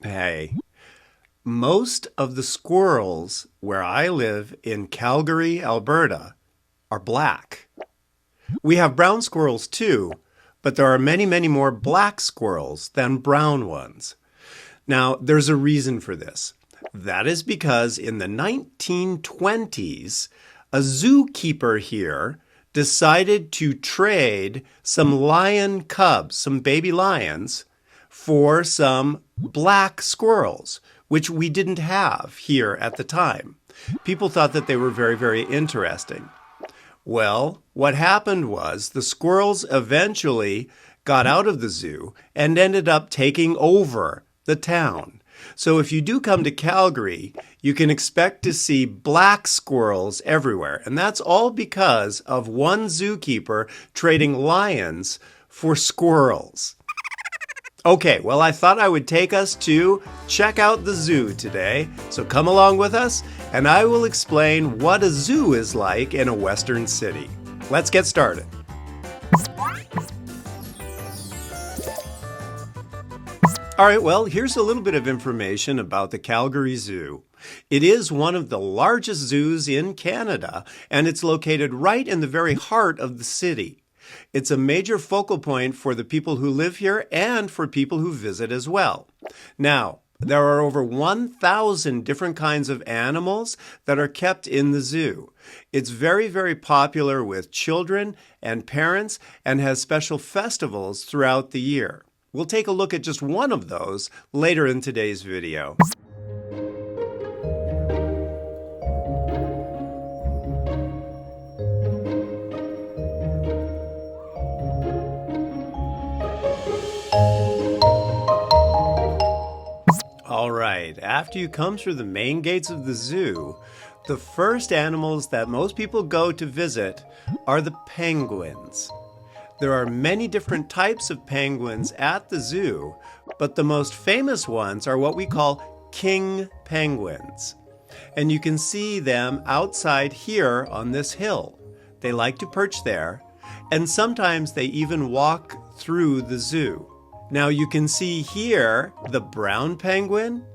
Hey, most of the squirrels where I live in Calgary, Alberta, are black. We have brown squirrels too, but there are many, many more black squirrels than brown ones. Now, there's a reason for this. That is because in the 1920s, a zookeeper here decided to trade some lion cubs, some baby lions, for some black squirrels, which we didn't have here at the time. People thought that they were very, very interesting. Well, what happened was the squirrels eventually got out of the zoo and ended up taking over the town. So if you do come to Calgary, you can expect to see black squirrels everywhere. And that's all because of one zookeeper trading lions for squirrels. Okay, well, I thought I would take us to check out the zoo today. So come along with us, and I will explain what a zoo is like in a Western city. Let's get started. All right, well, here's a little bit of information about the Calgary Zoo. It is one of the largest zoos in Canada, and it's located right in the very heart of the city. It's a major focal point for the people who live here and for people who visit as well. Now, there are over 1,000 different kinds of animals that are kept in the zoo. It's very, very popular with children and parents and has special festivals throughout the year. We'll take a look at just one of those later in today's video. All right, after you come through the main gates of the zoo, the first animals that most people go to visit are the penguins. There are many different types of penguins at the zoo, but the most famous ones are what we call king penguins. And you can see them outside here on this hill. They like to perch there, and sometimes they even walk through the zoo. Now you can see here the brown penguin.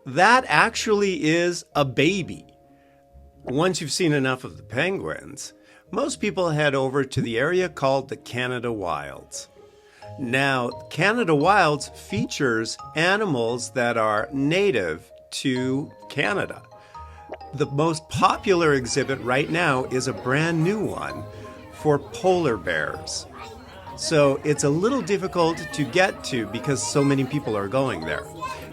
That actually is a baby. Once you've seen enough of the penguins, most people head over to the area called the Canada Wilds. Now, Canada Wilds features animals that are native to Canada. The most popular exhibit right now is a brand new one for polar bears. So it's a little difficult to get to because so many people are going there.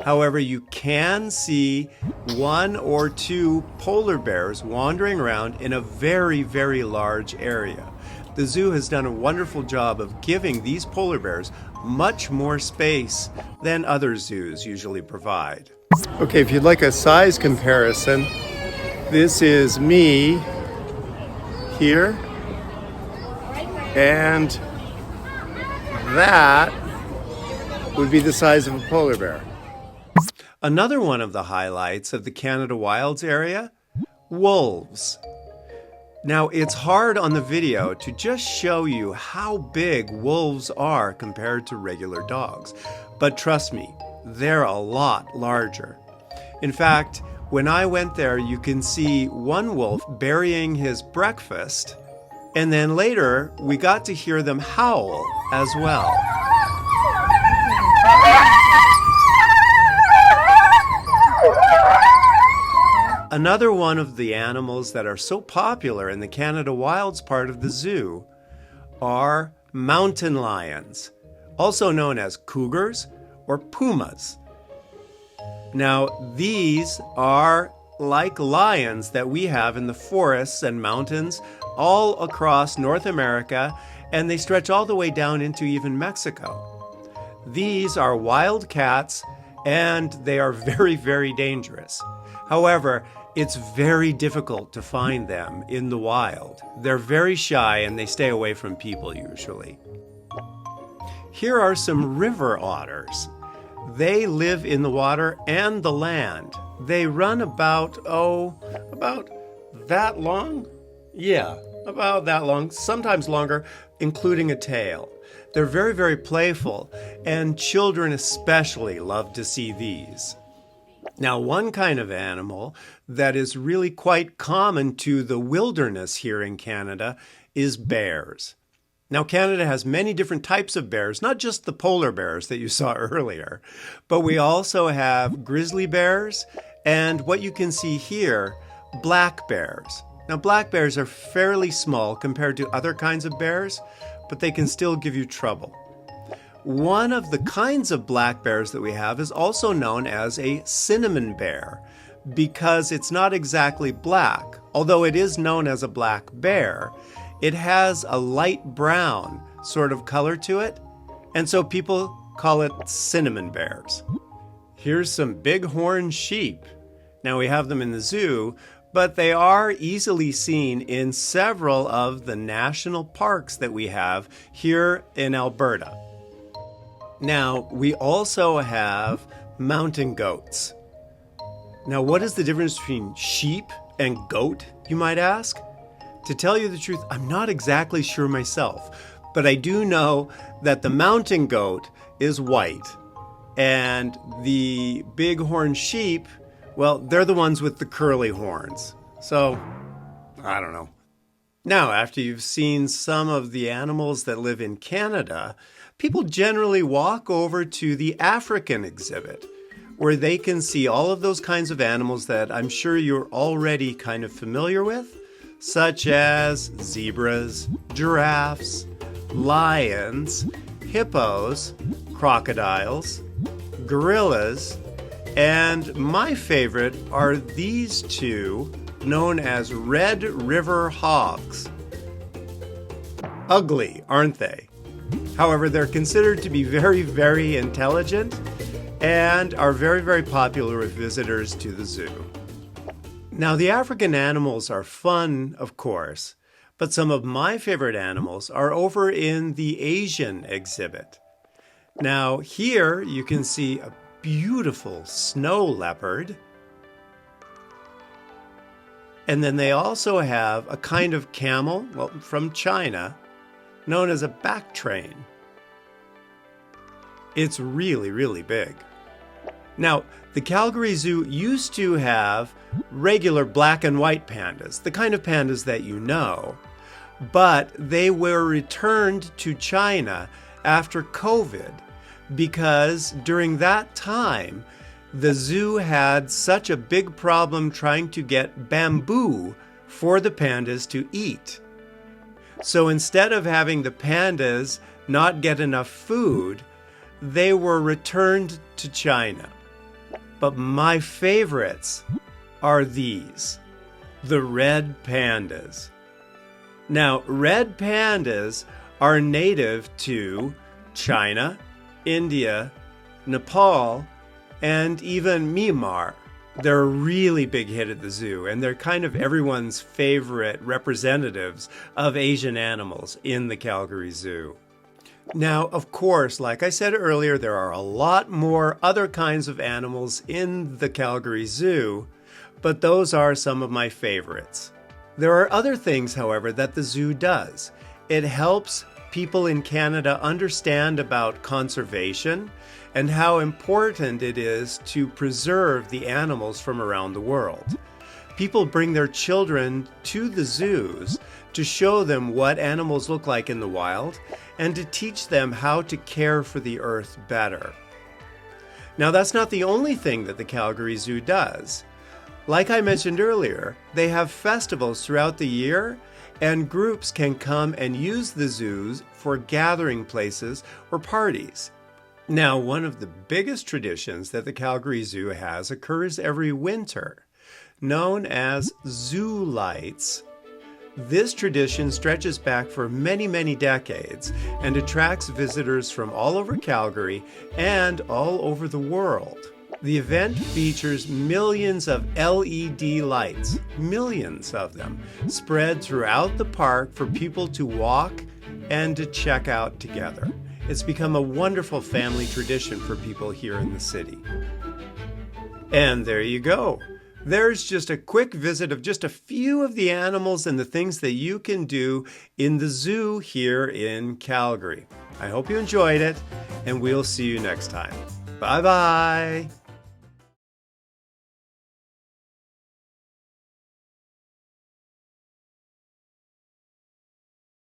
However, you can see one or two polar bears wandering around in a very, very large area. The zoo has done a wonderful job of giving these polar bears much more space than other zoos usually provide. Okay, if you'd like a size comparison, this is me here, and that would be the size of a polar bear. Another one of the highlights of the Canada Wilds area, wolves. Now, it's hard on the video to just show you how big wolves are compared to regular dogs. But trust me, they're a lot larger. In fact, when I went there, you can see one wolf burying his breakfast, and then later we got to hear them howl as well. Another one of the animals that are so popular in the Canada Wilds part of the zoo are mountain lions, also known as cougars or pumas. Now, these are like lions that we have in the forests and mountains all across North America, and they stretch all the way down into even Mexico. These are wild cats, and they are very, very dangerous. However, it's very difficult to find them in the wild. They're very shy and they stay away from people usually. Here are some river otters. They live in the water and the land. They run about that long? Yeah, about that long, sometimes longer, including a tail. They're very, very playful, and children especially love to see these. Now, one kind of animal that is really quite common to the wilderness here in Canada is bears. Now, Canada has many different types of bears, not just the polar bears that you saw earlier, but we also have grizzly bears and what you can see here, black bears. Now, black bears are fairly small compared to other kinds of bears, but they can still give you trouble. One of the kinds of black bears that we have is also known as a cinnamon bear because it's not exactly black. Although it is known as a black bear, it has a light brown sort of color to it, and so people call it cinnamon bears. Here's some bighorn sheep. Now we have them in the zoo, but they are easily seen in several of the national parks that we have here in Alberta. Now, we also have mountain goats. Now, what is the difference between sheep and goat, you might ask? To tell you the truth, I'm not exactly sure myself, but I do know that the mountain goat is white, and the bighorn sheep, well, they're the ones with the curly horns. So, I don't know. Now, after you've seen some of the animals that live in Canada, people generally walk over to the African exhibit, where they can see all of those kinds of animals that I'm sure you're already kind of familiar with, such as zebras, giraffes, lions, hippos, crocodiles, gorillas, and my favorite are these two, known as Red River hogs. Ugly, aren't they? However, they're considered to be very, very intelligent and are very, very popular with visitors to the zoo. Now, the African animals are fun, of course, but some of my favorite animals are over in the Asian exhibit. Now, here you can see a beautiful snow leopard. And then they also have a kind of camel, well, from China, known as a back train. It's really, really big. Now, the Calgary Zoo used to have regular black and white pandas, the kind of pandas that you know, but they were returned to China after COVID because during that time, the zoo had such a big problem trying to get bamboo for the pandas to eat. So instead of having the pandas not get enough food, they were returned to China. But my favorites are these, the red pandas. Now, red pandas are native to China, India, Nepal, and even Myanmar. They're a really big hit at the zoo, and they're kind of everyone's favorite representatives of Asian animals in the Calgary Zoo. Now, of course, like I said earlier, there are a lot more other kinds of animals in the Calgary Zoo, but those are some of my favorites. There are other things, however, that the zoo does. It helps people in Canada understand about conservation and how important it is to preserve the animals from around the world. People bring their children to the zoos to show them what animals look like in the wild and to teach them how to care for the earth better. Now, that's not the only thing that the Calgary Zoo does. Like I mentioned earlier, they have festivals throughout the year, and groups can come and use the zoos for gathering places or parties. Now, one of the biggest traditions that the Calgary Zoo has occurs every winter, known as Zoo Lights. This tradition stretches back for many, many decades and attracts visitors from all over Calgary and all over the world. The event features millions of LED lights, millions of them, spread throughout the park for people to walk and to check out together. It's become a wonderful family tradition for people here in the city. And there you go. There's just a quick visit of just a few of the animals and the things that you can do in the zoo here in Calgary. I hope you enjoyed it, and we'll see you next time. Bye-bye.